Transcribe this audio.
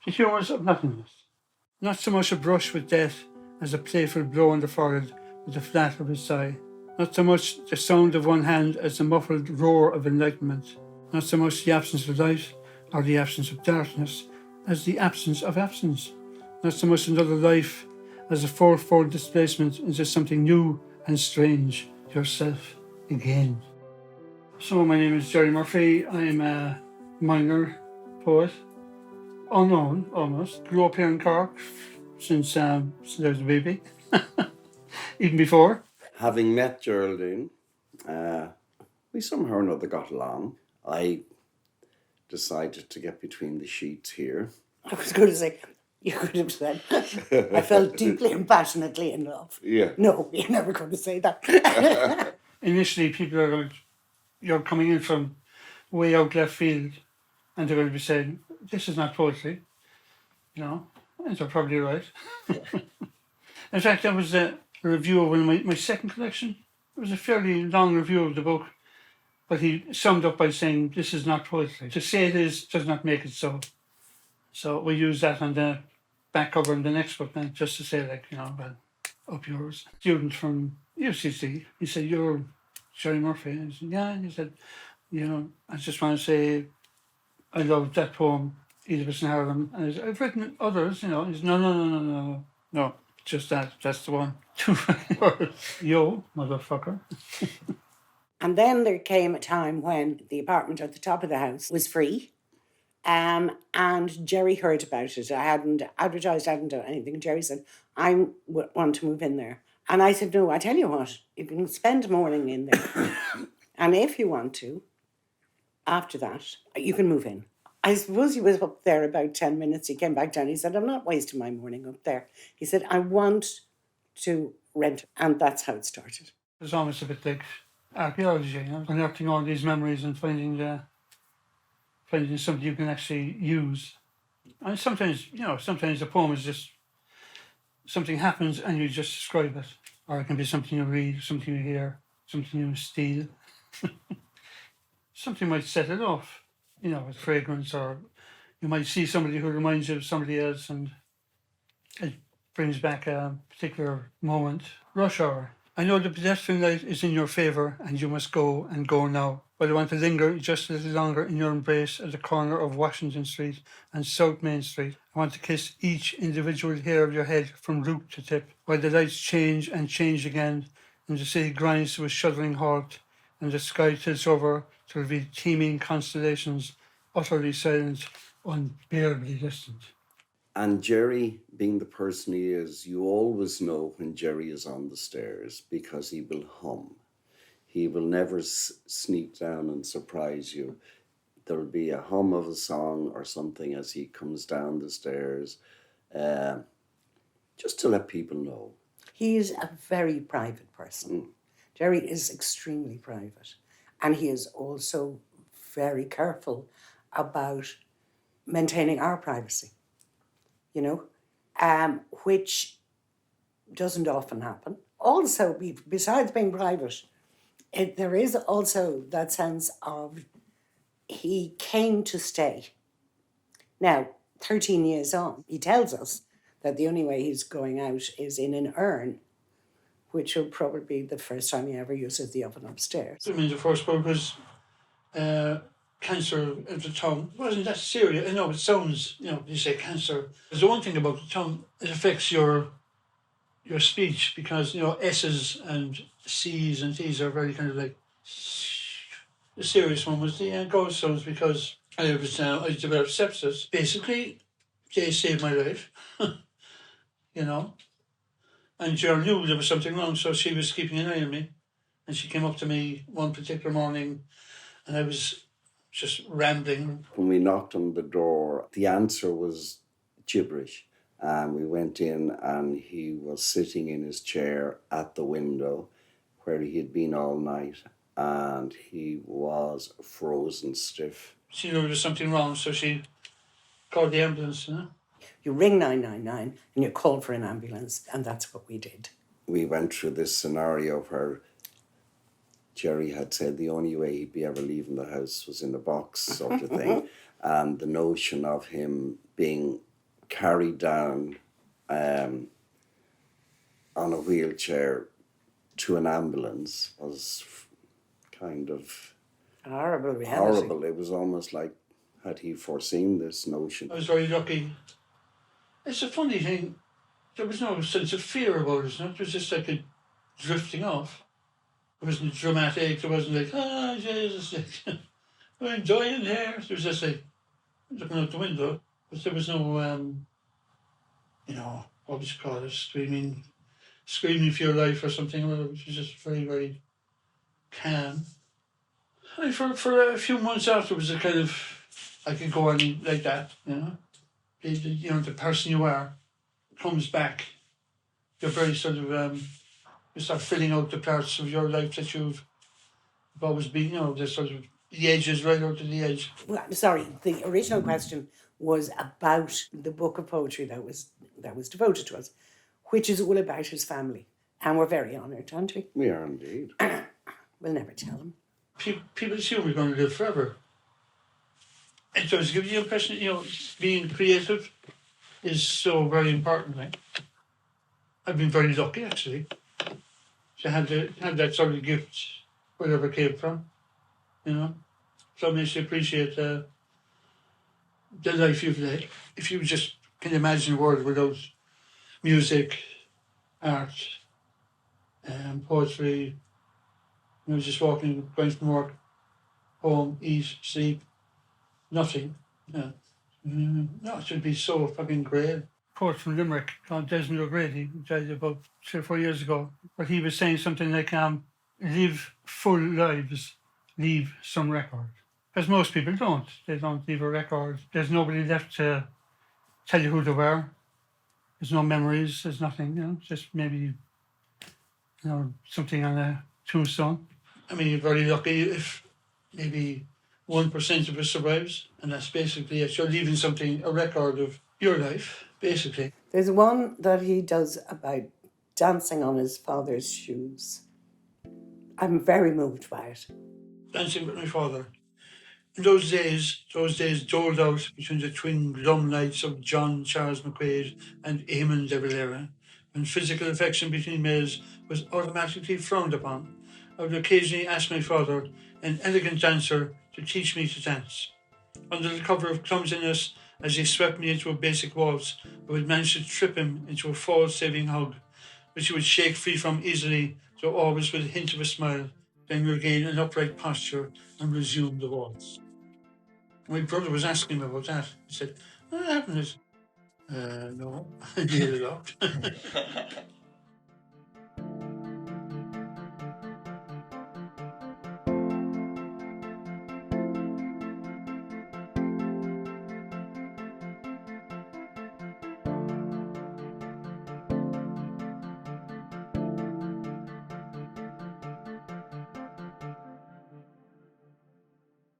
The humours of nothingness. Not so much a brush with death as a playful blow on the forehead with the flat of his sigh. Not so much the sound of one hand as the muffled roar of enlightenment. Not so much the absence of light or the absence of darkness as the absence of absence. Not so much another life as a fourfold displacement into something new and strange, yourself again. So my name is Gerry Murphy. I'm a minor poet, unknown almost. Grew up here in Cork since I was a baby, even before. Having met Geraldine, we somehow or another got along. I decided to get between the sheets here. I was going to say, you could have said, I felt deeply and passionately in love. Yeah. No, you're never going to say that. Initially, people are going, you're coming in from way out left field, and they're going to be saying, this is not poetry, you know, and they're probably right. In fact, that was a review of one of my second collection. It was a fairly long review of the book, but he summed up by saying, this is not poetry. To say it is does not make it so. So we use that on the back cover in the next book then, just to say, like, you know, well, up yours. Student from UCC, he said, you're Gerry Murphy. And I said, yeah. And he said, you know, I just want to say I love that poem, Oedipus in Harlem. And I said, I've written others, you know. He said, no, just that. That's the one. Yo, motherfucker. And then there came a time when the apartment at the top of the house was free. And Gerry heard about it. I hadn't advertised, I hadn't done anything. Gerry said, I want to move in there. And I said, no, I tell you what, you can spend a morning in there. And if you want to, after that, you can move in. I suppose he was up there about 10 minutes. He came back down. He said, I'm not wasting my morning up there. He said, I want to rent. And that's how it started. It was almost a bit like archaeology, you know, unearthing all these memories and finding something you can actually use. And sometimes, you know, sometimes a poem is just something happens and you just describe it. Or it can be something you read, something you hear, something you steal. Something might set it off, you know, with fragrance, or you might see somebody who reminds you of somebody else and it brings back a particular moment. Rush hour. I know the pedestrian light is in your favour and you must go and go now. But I want to linger just a little longer in your embrace at the corner of Washington Street and South Main Street. I want to kiss each individual hair of your head from root to tip, while the lights change and change again, and the city grinds to a shuddering halt, and the sky tilts over to reveal teeming constellations, utterly silent, unbearably distant. And Gerry, being the person he is, you always know when Gerry is on the stairs because he will hum. He will never sneak down and surprise you. There'll be a hum of a song or something as he comes down the stairs, just to let people know. He is a very private person. Gerry is extremely private. And he is also very careful about maintaining our privacy, you know, which doesn't often happen. Also, besides being private, there is also that sense of he came to stay. Now, 13 years on, he tells us that the only way he's going out is in an urn, which will probably be the first time he ever uses the oven upstairs. I mean, the first book was cancer of the tongue. It wasn't that serious. I know it sounds, you know, you say cancer. There's the one thing about the tongue, it affects your speech because, you know, S's and C's and T's are very kind of like, the serious one was the gallstones because I developed sepsis. Basically, they saved my life, you know. And Gerald knew there was something wrong, so she was keeping an eye on me. And she came up to me one particular morning and I was just rambling. When we knocked on the door, the answer was gibberish. And we went in and he was sitting in his chair at the window where he had been all night and he was frozen stiff. She knew there was something wrong, so she called the ambulance, you know. You ring 999 and you call for an ambulance, and that's what we did. We went through this scenario where Gerry had said the only way he'd be ever leaving the house was in a box, sort of thing. And the notion of him being carried down on a wheelchair to an ambulance was kind of Horrible reality. horrible. It was almost like, had he foreseen this notion? I was very lucky. It's a funny thing. There was no sense of fear about it. It was just like a drifting off. It wasn't dramatic. It wasn't like, ah, Jesus, we're enjoying here. It was just like looking out the window. But there was no, what would you call it, screaming for your life or something. It was just very, very calm. I mean, for a few months afterwards, it kind of, I could go on like that, the person you are comes back. You're very sort of, you start filling out the parts of your life that you've always been, the sort of, the edges right out to the edge. Well, sorry, the original question was about the book of poetry that was devoted to us, which is all about his family. And we're very honoured, aren't we? We are indeed. We'll never tell him. People assume we're going to live forever. It does give you the impression, being creative is so very important. Like. I've been very lucky, actually, to have that sort of gift, wherever it came from, So it makes you appreciate the life you've led. If you just can imagine a world without music, art, poetry, just walking, going from work, home, eat, sleep, nothing. No, it should be so fucking great. Poet from Limerick called Desmond O'Grady, who died about 3 or 4 years ago. But he was saying something like, live full lives, leave some record. Because most people don't. They don't leave a record. There's nobody left to tell you who they were. There's no memories, there's nothing, just maybe, something on a tombstone. I mean, you're very lucky if maybe 1% of it survives, and that's basically it. You're leaving something, a record of your life, basically. There's one that he does about dancing on his father's shoes. I'm very moved by it. Dancing with my father. In those days doled out between the twin glum lights of John Charles McQuaid and Eamon de Valera, when physical affection between males was automatically frowned upon, I would occasionally ask my father, an elegant dancer, to teach me to dance. Under the cover of clumsiness, as he swept me into a basic waltz, I would manage to trip him into a fall-saving hug, which he would shake free from easily, though always with a hint of a smile, then regain an upright posture and resume the waltz. My brother was asking him about that. He said, what happened? No, I needed it up.